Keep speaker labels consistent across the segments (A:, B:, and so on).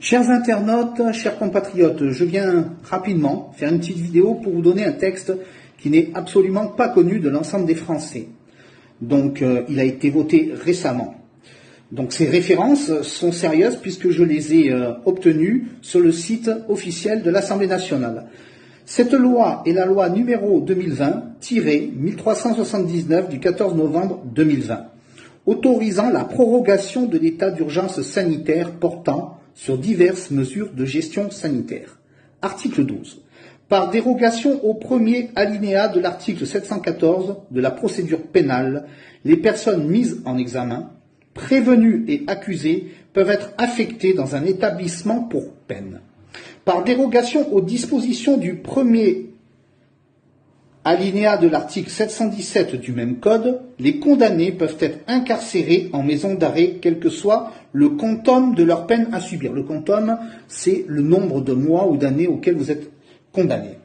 A: Chers internautes, chers compatriotes, je viens rapidement faire une petite vidéo pour vous donner un texte qui n'est absolument pas connu de l'ensemble des Français. Donc, il a été voté récemment. Donc, ces références sont sérieuses puisque je les ai obtenues sur le site officiel de l'Assemblée nationale. Cette loi est la loi numéro 2020-1379 du 14 novembre 2020, autorisant la prorogation de l'état d'urgence sanitaire portant sur diverses mesures de gestion sanitaire. Article 12. Par dérogation au premier alinéa de l'article 714 de la procédure pénale, les personnes mises en examen, prévenues et accusées peuvent être affectées dans un établissement pour peine. Par dérogation aux dispositions du premier alinéa de l'article 717 du même code, les condamnés peuvent être incarcérés en maison d'arrêt, quel que soit le quantum de leur peine à subir. Le quantum, c'est le nombre de mois ou d'années auxquels vous êtes condamnés.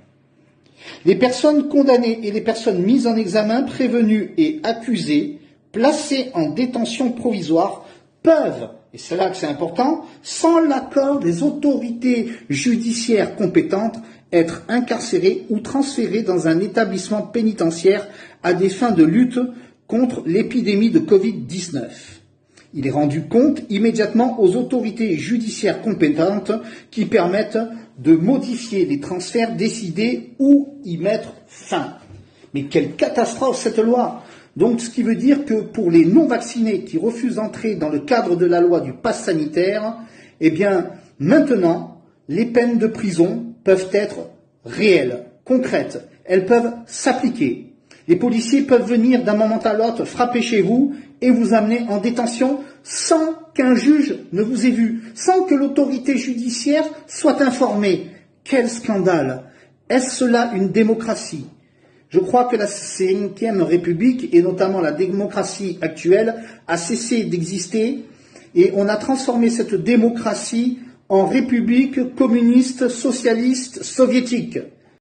A: Les personnes condamnées et les personnes mises en examen, prévenues et accusées, placées en détention provisoire, peuvent, et c'est là que c'est important, sans l'accord des autorités judiciaires compétentes, être incarcérés ou transférés dans un établissement pénitentiaire à des fins de lutte contre l'épidémie de Covid-19. Il est rendu compte immédiatement aux autorités judiciaires compétentes qui permettent de modifier les transferts décidés ou y mettre fin. Mais quelle catastrophe cette loi! Donc ce qui veut dire que pour les non-vaccinés qui refusent d'entrer dans le cadre de la loi du pass sanitaire, eh bien maintenant les peines de prison peuvent être réelles, concrètes, elles peuvent s'appliquer. Les policiers peuvent venir d'un moment à l'autre frapper chez vous et vous amener en détention sans qu'un juge ne vous ait vu, sans que l'autorité judiciaire soit informée. Quel scandale! Est-ce cela une démocratie? Je crois que la Ve République, et notamment la démocratie actuelle, a cessé d'exister et on a transformé cette démocratie en république communiste, socialiste, soviétique.